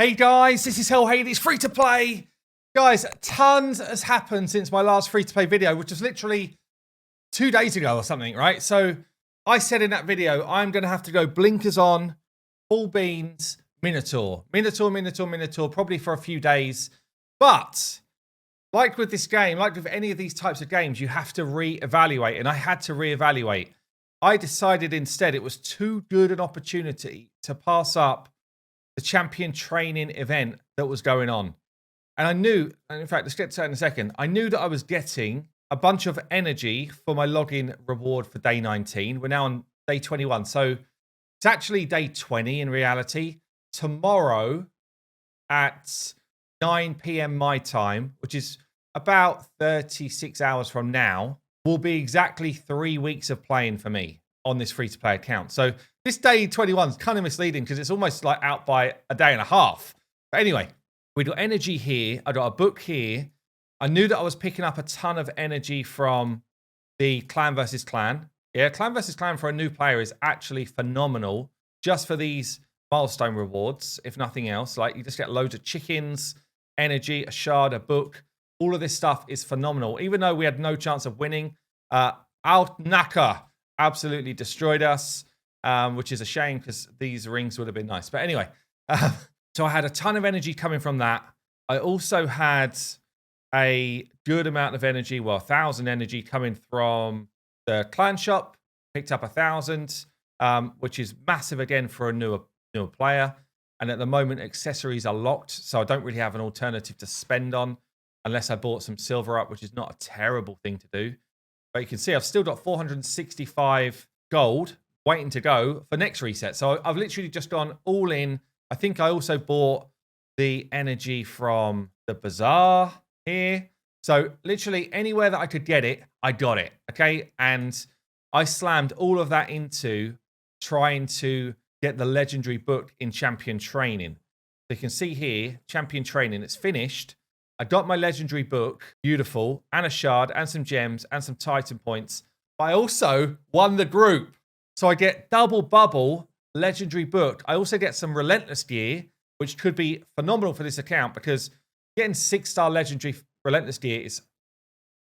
Hey guys, this is Hellhade, it's free to play. Guys, tons has happened since my last free to play video, which was literally 2 days ago or something, right? So I said in that video, I'm going to have to go blinkers on, full beans, Minotaur, probably for a few days. But like with this game, like with any of these types of games, you have to reevaluate. And I had to reevaluate. I decided instead it was too good an opportunity to pass up the champion training event that was going on. And I knew, and in fact, let's get to that in a second. I knew that I was getting a bunch of energy for my login reward for day 19. We're now on day 21. So it's actually day 20 in reality. Tomorrow at 9 p.m. my time, which is about 36 hours from now, will be exactly 3 weeks of playing for me on this free-to-play account. So this day 21 is kind of misleading because it's almost like out by a day and a half. But anyway, we got energy here. I got a book here. I knew that I was picking up a ton of energy from the clan versus clan. Yeah, clan versus clan for a new player is actually phenomenal just for these milestone rewards, if nothing else. Like, you just get loads of chickens, energy, a shard, a book. All of this stuff is phenomenal. Even though we had no chance of winning, Al-Naka absolutely destroyed us, which is a shame because these rings would have been nice. But anyway, so I had a ton of energy coming from that. I also had a good amount of energy, well, 1,000 energy coming from the clan shop. Picked up 1,000, which is massive again for a newer player. And at the moment, accessories are locked, so I don't really have an alternative to spend on unless I bought some silver up, which is not a terrible thing to do. But you can see I've still got 465 gold waiting to go for next reset. So I've literally just gone all in. I think I also bought the energy from the bazaar here. So literally anywhere that I could get it, I got it. Okay. And I slammed all of that into trying to get the legendary book in champion training. So you can see here, champion training, it's finished. I got my legendary book, beautiful, and a shard, and some gems, and some Titan points. But I also won the group. So I get double bubble, legendary book. I also get some relentless gear, which could be phenomenal for this account because getting 6-star legendary relentless gear is,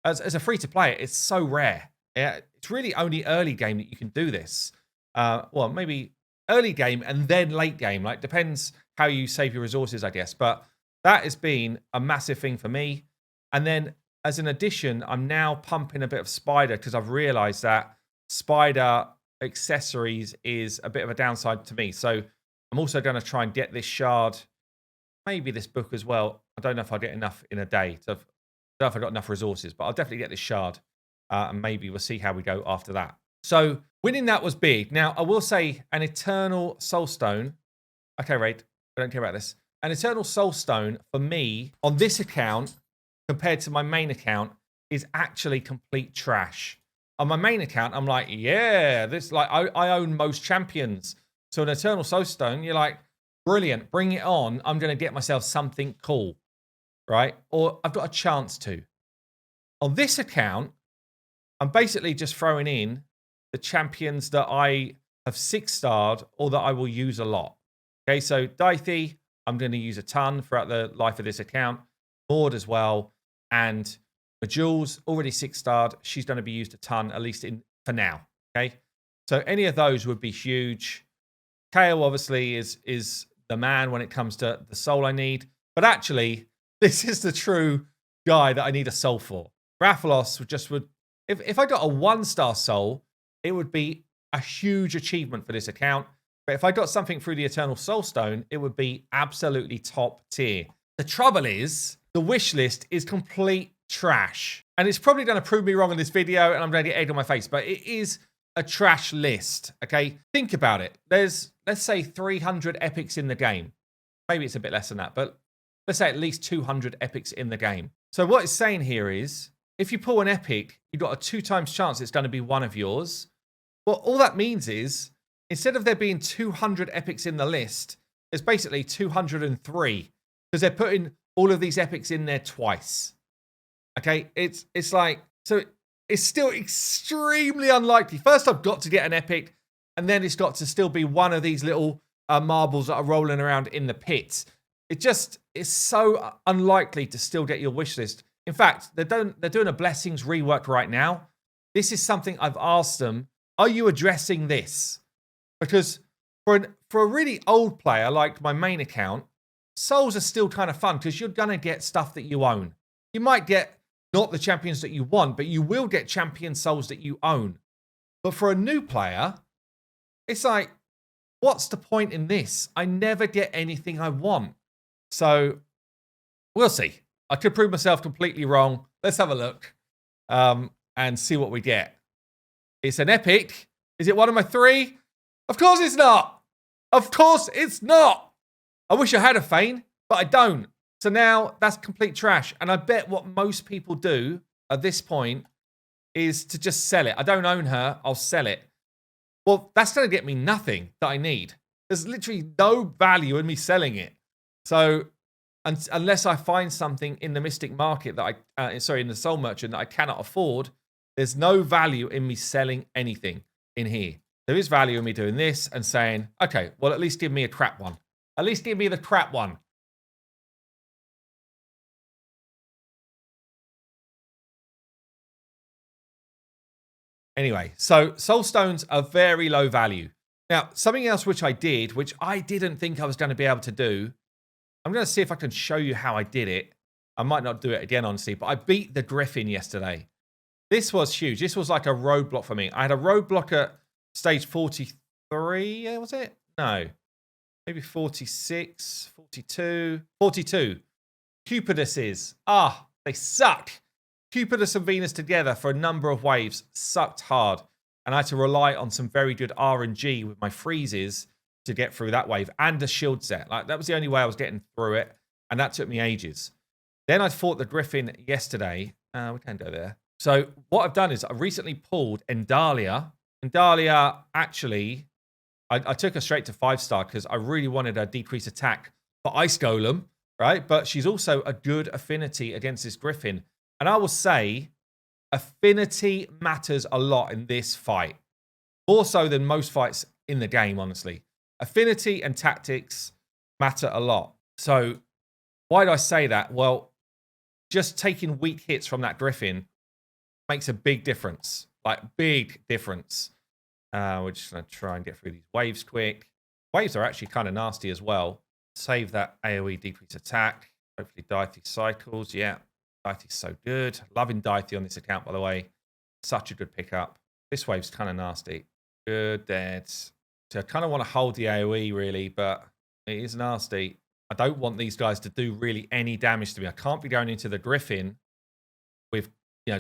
as a free-to-play, it's so rare. Yeah, it's really only early game that you can do this. Well, maybe early game and then late game. Like, depends how you save your resources, I guess. But that has been a massive thing for me. And then as an addition, I'm now pumping a bit of spider because I've realized that spider accessories is a bit of a downside to me. So I'm also going to try and get this shard, maybe this book as well. I don't know if I'll get enough in a day. So I don't know if I've got enough resources, but I'll definitely get this shard. And maybe we'll see how we go after that. So winning that was big. Now, I will say an eternal soulstone. Okay, Raid, I don't care about this. An eternal soulstone for me on this account compared to my main account is actually complete trash. On my main account, I'm like, yeah, this, like, I own most champions. So an eternal soulstone, you're like, brilliant, bring it on. I'm going to get myself something cool, right? Or I've got a chance to. On this account, I'm basically just throwing in the champions that I have 6-starred or that I will use a lot. Okay, so DIDNT, I'm going to use a ton throughout the life of this account. Maud as well. And Jules, already 6-starred. She's going to be used a ton, at least for now. Okay, so any of those would be huge. KO obviously is the man when it comes to the soul I need. But actually, this is the true guy that I need a soul for. Rathalos would if I got a 1-star soul, it would be a huge achievement for this account. But if I got something through the Eternal Soulstone, it would be absolutely top tier. The trouble is, the wish list is complete trash. And it's probably going to prove me wrong in this video, and I'm going to get egg on my face, but it is a trash list, okay? Think about it. There's, let's say, 300 epics in the game. Maybe it's a bit less than that, but let's say at least 200 epics in the game. So what it's saying here is, if you pull an epic, you've got a 2 times chance it's going to be one of yours. Well, all that means is, instead of there being 200 epics in the list, there's basically 203 because they're putting all of these epics in there twice. Okay, it's like, so it's still extremely unlikely. First, I've got to get an epic, and then it's got to still be one of these little marbles that are rolling around in the pit. it just is so unlikely to still get your wish list. In fact, they're doing a blessings rework right now. This is something I've asked them. Are you addressing this? Because for a really old player like my main account, souls are still kind of fun because you're going to get stuff that you own. You might get not the champions that you want, but you will get champion souls that you own. But for a new player, it's like, what's the point in this? I never get anything I want. So we'll see. I could prove myself completely wrong. Let's have a look and see what we get. It's an epic. Is it one of my 3? Of course it's not. Of course it's not. I wish I had a Fane, but I don't. So now that's complete trash. And I bet what most people do at this point is to just sell it. I don't own her. I'll sell it. Well, that's going to get me nothing that I need. There's literally no value in me selling it. So unless I find something in the Mystic Market that in the Soul Merchant that I cannot afford, there's no value in me selling anything in here. There is value in me doing this and saying, okay, well, at least give me a crap one. At least give me the crap one. Anyway, so Soulstones are very low value. Now, something else which I did, which I didn't think I was going to be able to do, I'm going to see if I can show you how I did it. I might not do it again, honestly, but I beat the Griffin yesterday. This was huge. This was like a roadblock for me. I had a roadblock at stage 43, was it? No. Maybe 46, 42, 42. Cupiduses. They suck. Cupidus and Venus together for a number of waves sucked hard. And I had to rely on some very good RNG with my freezes to get through that wave and a shield set. Like, that was the only way I was getting through it. And that took me ages. Then I fought the Griffin yesterday. We can't go there. So what I've done is I recently pulled Endalia. Endalia, actually, I took her straight to 5-star because I really wanted her decrease attack for Ice Golem, right? But she's also a good affinity against this Griffin. And I will say, affinity matters a lot in this fight. More so than most fights in the game, honestly. Affinity and tactics matter a lot. So why do I say that? Well, just taking weak hits from that Griffin makes a big difference. Like, big difference. We're just going to try and get through these waves quick. Waves are actually kind of nasty as well. Save that AoE decrease attack. Hopefully DIDNT cycles. Yeah. DIDNT's so good. Loving DIDNT on this account, by the way. Such a good pickup. This wave's kind of nasty. Good, dead. So I kind of want to hold the AoE, really, but it is nasty. I don't want these guys to do really any damage to me. I can't be going into the Griffin with,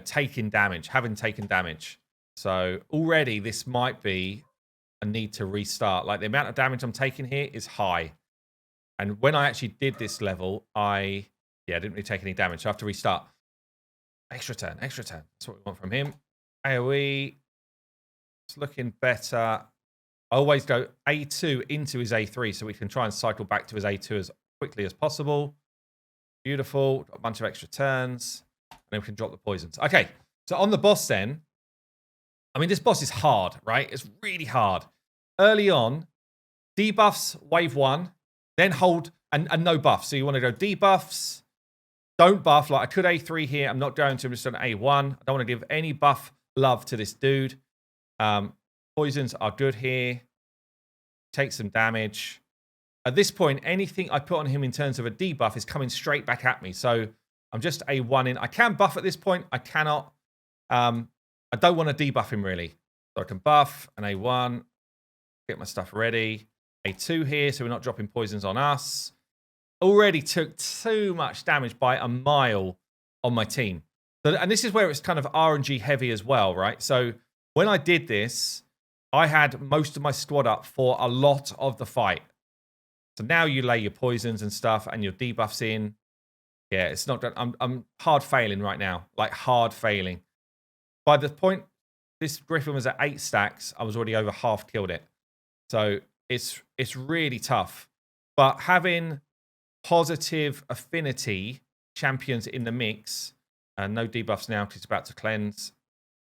taking damage, having taken damage. So already this might be a need to restart. Like, the amount of damage I'm taking here is high. And when I actually did this level, I didn't really take any damage. So I have to restart. Extra turn. That's what we want from him. AoE. It's looking better. I always go A2 into his A3 so we can try and cycle back to his A2 as quickly as possible. Beautiful. Got a bunch of extra turns. And then we can drop the poisons. Okay. So on the boss then, I mean, this boss is hard, right? It's really hard. Early on, debuffs, wave 1, then hold, and no buffs. So you want to go debuffs, don't buff. Like, I could A3 here. I'm not going to. I'm just on A1. I don't want to give any buff love to this dude. Poisons are good here. Take some damage. At this point, anything I put on him in terms of a debuff is coming straight back at me. So I'm just A1 in. I can buff at this point. I cannot. I don't want to debuff him, really. So I can buff an A1. Get my stuff ready. A2 here, so we're not dropping poisons on us. Already took too much damage by a mile on my team. So, and this is where it's kind of RNG heavy as well, right? So when I did this, I had most of my squad up for a lot of the fight. So now you lay your poisons and stuff and your debuffs in. Yeah, it's not done. I'm hard failing right now. Like, hard failing. By the point this Griffin was at 8 stacks, I was already over half killed it. So it's really tough. But having positive affinity champions in the mix, and no debuffs now because it's about to cleanse,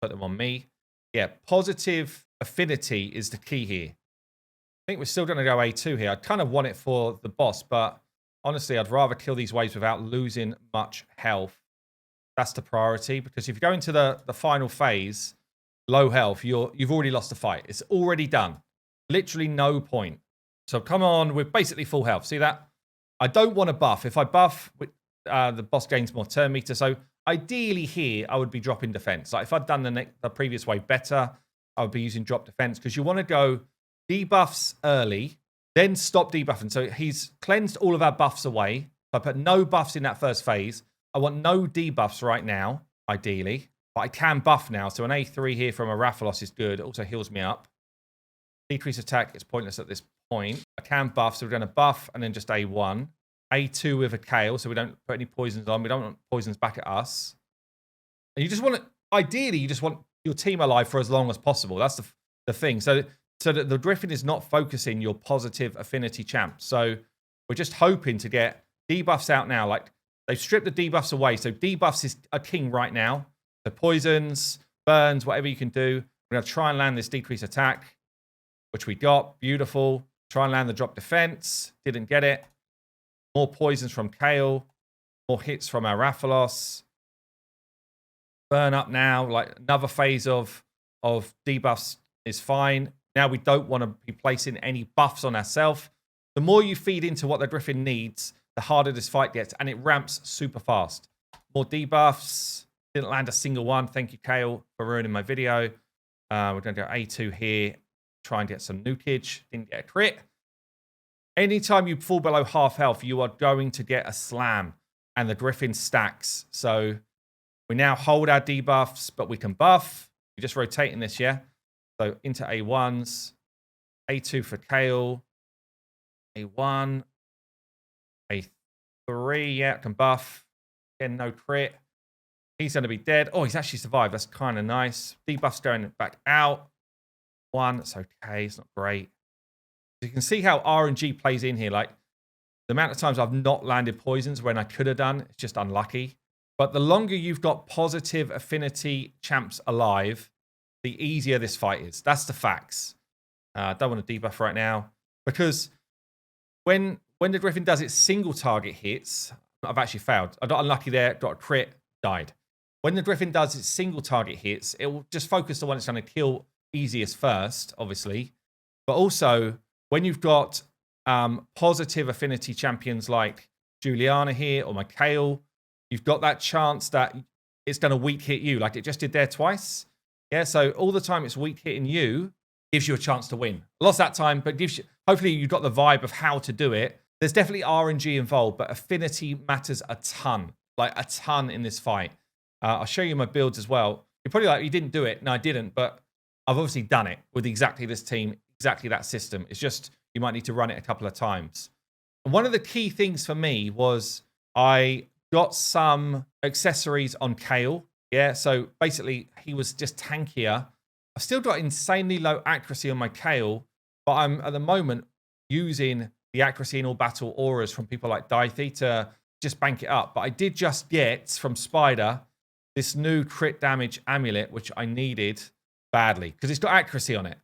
put them on me. Yeah, positive affinity is the key here. I think we're still going to go A2 here. I kind of want it for the boss, but honestly, I'd rather kill these waves without losing much health. That's the priority, because if you go into the final phase, low health, you've already lost the fight. It's already done. Literally no point. So come on with basically full health. See that? I don't want to buff. If I buff, the boss gains more turn meter. So ideally here, I would be dropping defense. Like if I'd done the previous wave better, I would be using drop defense, because you want to go debuffs early, then stop debuffing. So he's cleansed all of our buffs away. I put no buffs in that first phase. I want no debuffs right now, ideally. But I can buff now. So an A3 here from a Rathalos is good. It also heals me up. Decrease attack is pointless at this point. I can buff, so we're going to buff and then just A1. A2 with a Kale, so we don't put any poisons on. We don't want poisons back at us. And you just want to, ideally, you just want your team alive for as long as possible. That's the thing. So that the Griffin is not focusing your positive affinity champs. So we're just hoping to get debuffs out now. Like they've stripped the debuffs away. So debuffs is a king right now. The poisons, burns, whatever you can do. We're going to try and land this decrease attack, which we got. Beautiful. Try and land the drop defense. Didn't get it. More poisons from Kale. More hits from our Rathalos. Burn up now. Like another phase of debuffs is fine. Now we don't want to be placing any buffs on ourselves. The more you feed into what the Griffin needs, the harder this fight gets, and it ramps super fast. More debuffs. Didn't land a single one. Thank you, Kale, for ruining my video. We're going to go A2 here. Try and get some nukage. Didn't get a crit. Anytime you fall below half health, you are going to get a slam, and the Griffin stacks. So we now hold our debuffs, but we can buff. We're just rotating this, yeah? So into A1s, A2 for Kale, A1, A3, yeah, can buff. Again, no crit. He's going to be dead. Oh, he's actually survived. That's kind of nice. Debuff's going back out. One, that's okay. It's not great. You can see how RNG plays in here. Like the amount of times I've not landed poisons when I could have done, it's just unlucky. But the longer you've got positive affinity champs alive, the easier this fight is. That's the facts. I don't want to debuff right now, because when the Griffin does its single target hits, I've actually failed. I got unlucky there, got a crit, died. When the Griffin does its single target hits, it will just focus the one it's trying to kill easiest first, obviously. But also, when you've got positive affinity champions like Juliana here or Mikhail, you've got that chance that it's going to weak hit you, like it just did there twice. Yeah, so all the time it's weak hitting you, gives you a chance to win. Lost that time, but gives you, hopefully you've got the vibe of how to do it. There's definitely RNG involved, but affinity matters a ton, like a ton in this fight. I'll show you my builds as well. You're probably like, you didn't do it. No, I didn't, but I've obviously done it with exactly this team, exactly that system. It's just, you might need to run it a couple of times. And one of the key things for me was I got some accessories on Kale. Yeah, so basically he was just tankier. I've still got insanely low accuracy on my Kale, but I'm at the moment using the accuracy in all battle auras from people like DIDNT to just bank it up. But I did just get from Spider this new crit damage amulet, which I needed badly because it's got accuracy on it.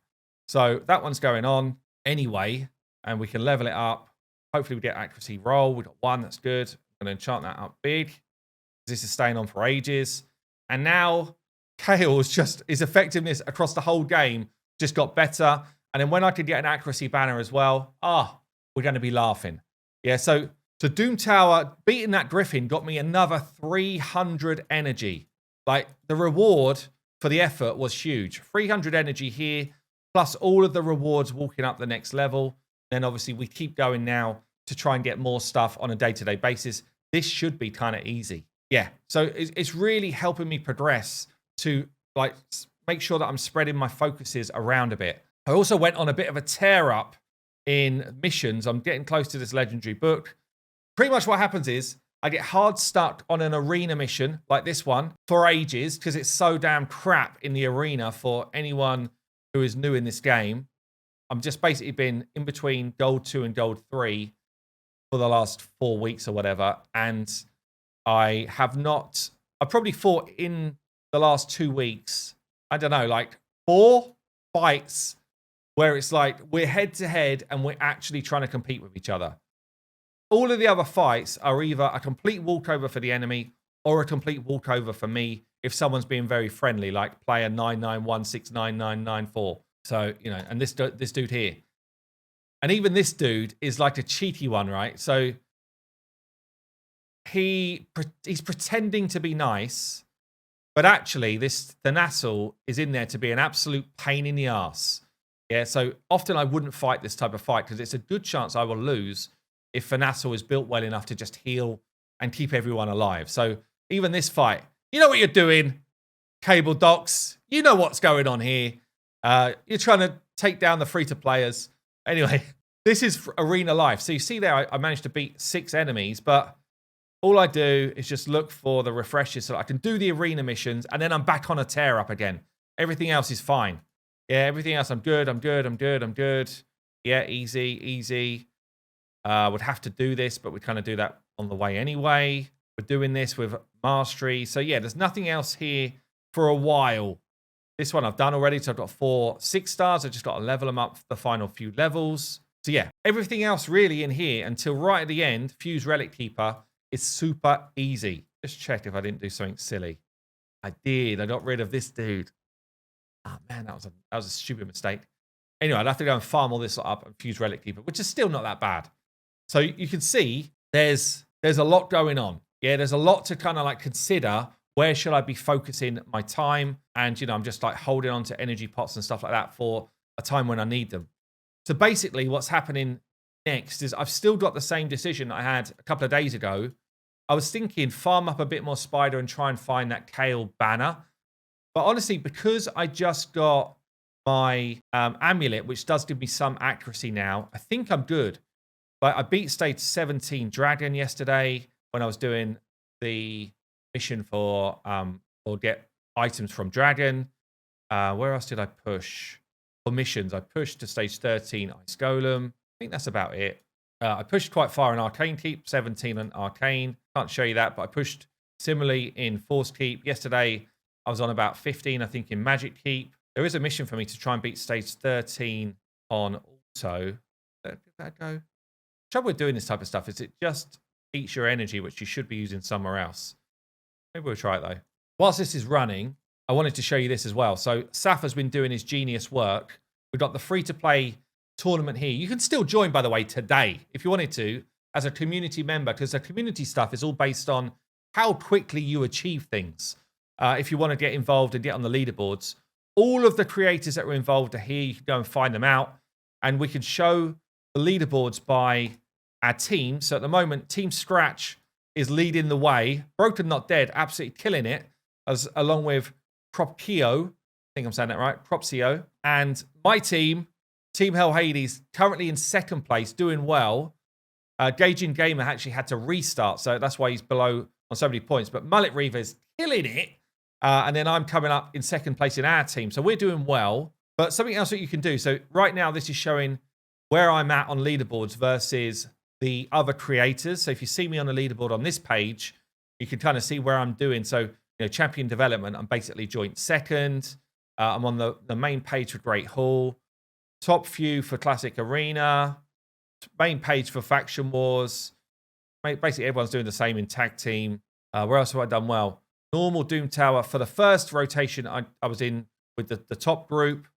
So that one's going on anyway, and we can level it up. Hopefully we get accuracy roll. We got one, that's good. I'm going to enchant that up big. This is staying on for ages. And now Kale's just, his effectiveness across the whole game just got better. And then when I could get an accuracy banner as well, we're going to be laughing. Yeah, so Doom Tower, beating that Griffin got me another 300 energy. Like, the reward for the effort was huge. 300 energy here, plus all of the rewards walking up the next level. Then obviously we keep going now to try and get more stuff on a day-to-day basis. This should be kind of easy. Yeah, so it's really helping me progress to like make sure that I'm spreading my focuses around a bit. I also went on a bit of a tear up in missions. I'm getting close to this legendary book. Pretty much what happens is I get hard stuck on an arena mission like this one for ages because it's so damn crap in the arena for anyone who is new in this game. I'm just basically been in between gold 2 and gold 3 for the last 4 weeks or whatever. And I have not, I probably fought in the last 2 weeks, I don't know, like 4 fights where it's like we're head to head and we're actually trying to compete with each other. all of the other fights are either a complete walkover for the enemy or a complete walkover for me if someone's being very friendly, like player 99169994. So, you know, and this dude here. And even this dude is like a cheaty one, right? So he's pretending to be nice, but actually the Nassau is in there to be an absolute pain in the ass. Yeah, so often I wouldn't fight this type of fight because it's a good chance I will lose if Nassau is built well enough to just heal and keep everyone alive. So even this fight, you know what you're doing, Cable Docs. You know what's going on here. You're trying to take down the free-to-players. Anyway, this is arena life. So you see there, I managed to beat 6 enemies, but all I do is just look for the refreshes so I can do the arena missions, and then I'm back on a tear up again. Everything else is fine. Yeah, everything else, I'm good. Yeah, easy. Would have to do this, but we kind of do that on the way anyway. We're doing this with mastery. So yeah, there's nothing else here for a while. This one I've done already. So I've got 4 6 stars. I've just got to level them up for the final few levels. So yeah, everything else really in here until right at the end, Fuse Relic Keeper, is super easy. Just check if I didn't do something silly. I did. I got rid of this dude. Oh man, that was a stupid mistake. Anyway, I'd have to go and farm all this up and Fuse Relic Keeper, which is still not that bad. So you can see there's a lot going on. Yeah, there's a lot to kind of like consider. Where should I be focusing my time? And, you know, I'm just like holding on to energy pots and stuff like that for a time when I need them. So basically what's happening next is I've still got the same decision I had a couple of days ago. I was thinking farm up a bit more spider and try and find that Kale banner. But honestly, because I just got my amulet, which does give me some accuracy now, I think I'm good. But I beat stage 17 Dragon yesterday when I was doing the mission for or get items from Dragon. Where else did I push? For missions, I pushed to stage 13 Ice Golem. I think that's about it. I pushed quite far in Arcane Keep, 17 on Arcane. Can't show you that, but I pushed similarly in Force Keep. Yesterday, I was on about 15, I think, in Magic Keep. There is a mission for me to try and beat stage 13 on Auto. Did that go? The trouble with doing this type of stuff is it just eats your energy, which you should be using somewhere else. Maybe we'll try it, though. Whilst this is running, I wanted to show you this as well. So Saf has been doing his genius work. We've got the free-to-play tournament here. You can still join, by the way, today, if you wanted to, as a community member, because the community stuff is all based on how quickly you achieve things. If you want to get involved and get on the leaderboards, all of the creators that were involved are here. You can go and find them out, and we can show the leaderboards by our team. So at the moment, Team Scratch is leading the way. Broken Not Dead, absolutely killing it, along with Propkio. I think I'm saying that right. Propsio. And my team, Team Hell Hades, currently in second place, doing well. Gauging Gamer actually had to restart, so that's why he's below on so many points. But Mullet Reaver is killing it. And then I'm coming up in second place in our team. So we're doing well. But something else that you can do. So right now, this is showing where I'm at on leaderboards versus the other creators. So if you see me on the leaderboard on this page, you can kind of see where I'm doing. So, you know, champion development, I'm basically joint second. I'm on the main page for Great Hall. Top few for Classic Arena. Main page for Faction Wars. Basically, everyone's doing the same in Tag Team. Where else have I done well? Normal Doom Tower. For the first rotation, I was in with the top group.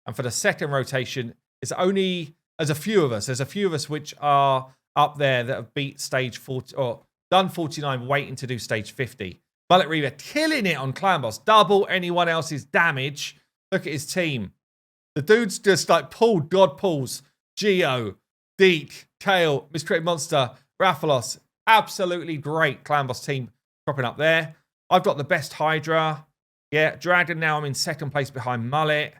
And for the second rotation, there's a few of us. There's a few of us which are up there that have beat stage 40 or done 49, waiting to do stage 50. Mullet Reaver killing it on Clan Boss. Double anyone else's damage. Look at his team. The dude's just like pulled, God pulls. Geo, Deke, Kale, Miscreated Monster, Raphalos. Absolutely great Clan Boss team dropping up there. I've got the best Hydra. Yeah, Dragon now I'm in second place behind Mullet.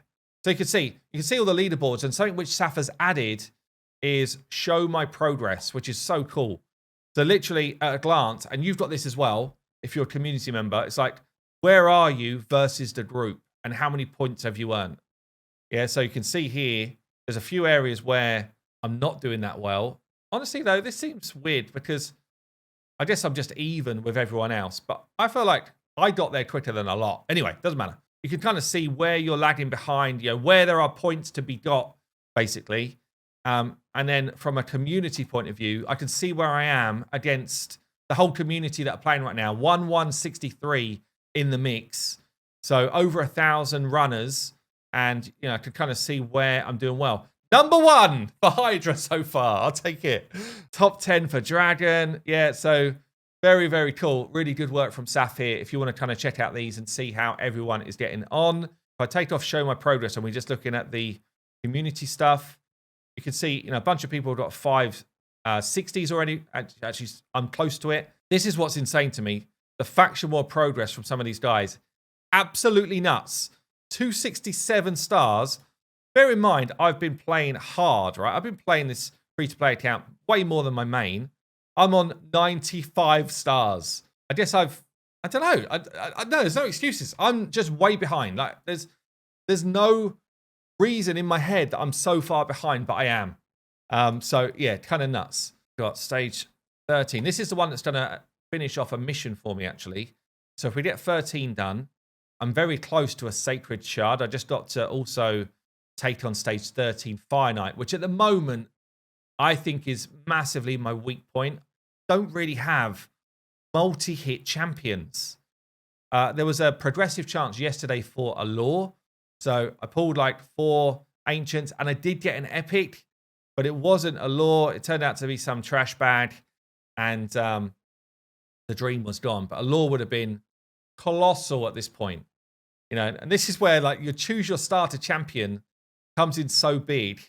So you can see all the leaderboards, and something which Saf has added is show my progress, which is so cool. So literally at a glance, and you've got this as well, if you're a community member, it's like, where are you versus the group and how many points have you earned? Yeah, so you can see here, there's a few areas where I'm not doing that well. Honestly, though, this seems weird because I guess I'm just even with everyone else, but I feel like I got there quicker than a lot. Anyway, doesn't matter. You can kind of see where you're lagging behind, you know, where there are points to be got, basically. And then from a community point of view, I can see where I am against the whole community that are playing right now. 1,163 in the mix. So over 1,000 runners. And, I can kind of see where I'm doing well. Number 1 for Hydra so far. I'll take it. Top 10 for Dragon. Yeah, so very, very cool. Really good work from Saf here. If you want to kind of check out these and see how everyone is getting on. If I take off show my progress and we're just looking at the community stuff, you can see, a bunch of people have got 560s already. Actually, I'm close to it. This is what's insane to me. The faction war progress from some of these guys. Absolutely nuts. 267 stars. Bear in mind, I've been playing hard, right? I've been playing this free-to-play account way more than my main. I'm on 95 stars. I guess I don't know. I no, there's no excuses. I'm just way behind. Like, there's no reason in my head that I'm so far behind, but I am. So, yeah, kind of nuts. Got stage 13. This is the one that's going to finish off a mission for me, actually. So if we get 13 done, I'm very close to a Sacred Shard. I just got to also take on stage 13 Fire Knight, which at the moment I think is massively my weak point. Don't really have multi-hit champions. There was a progressive chance yesterday for a lore. So I pulled like 4 ancients and I did get an epic, but it wasn't a lore. It turned out to be some trash bag and the dream was gone. But a lore would have been colossal at this point. And this is where like you choose your starter champion comes in so big.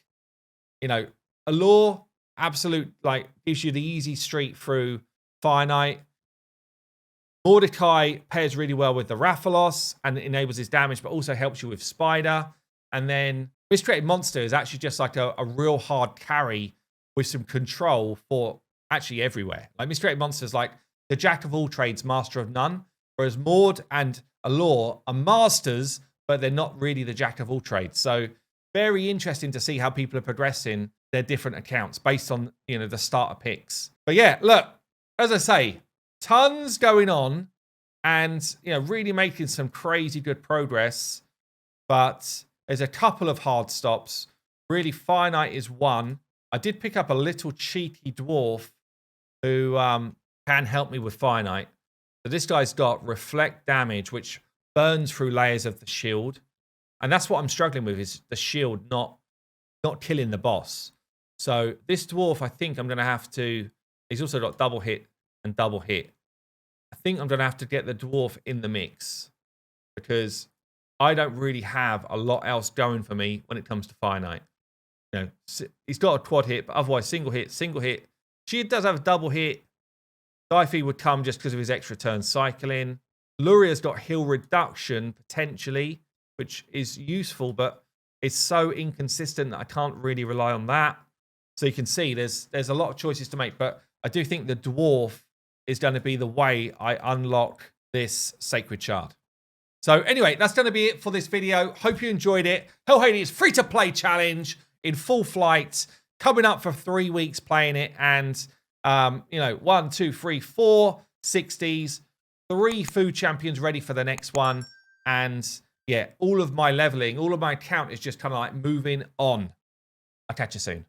A lore absolute like gives you the easy street through Fire Knight. Mordecai pairs really well with the Rathalos and enables his damage, but also helps you with Spider. And then Miscreated Monster is actually just like a real hard carry with some control for actually everywhere. Like Miscreated Monster is like the jack of all trades, master of none. Whereas Maud and Allure are masters, but they're not really the jack of all trades. So very interesting to see how people are progressing their different accounts based on, the starter picks. But yeah, look, as I say, tons going on and, really making some crazy good progress. But there's a couple of hard stops. Really, Fire Knight is one. I did pick up a little cheeky dwarf who can help me with Fire Knight. So this guy's got reflect damage, which burns through layers of the shield. And that's what I'm struggling with, is the shield not killing the boss. So this dwarf, I think I'm going to have to... He's also got double hit and double hit. I think I'm going to have to get the dwarf in the mix because I don't really have a lot else going for me when it comes to Fire Knight. He's got a quad hit, but otherwise single hit, single hit. She does have a double hit. Difey would come just because of his extra turn cycling. Luria's got heal reduction, potentially, which is useful, but it's so inconsistent that I can't really rely on that. So you can see there's a lot of choices to make, but I do think the dwarf is going to be the way I unlock this Sacred Shard. So anyway, that's going to be it for this video. Hope you enjoyed it. Hell Hades free-to-play challenge in full flight, coming up for 3 weeks playing it, and 1, 2, 3, 4 60s, 3 food champions ready for the next one, and yeah, all of my leveling, all of my account is just kind of like moving on. I'll catch you soon.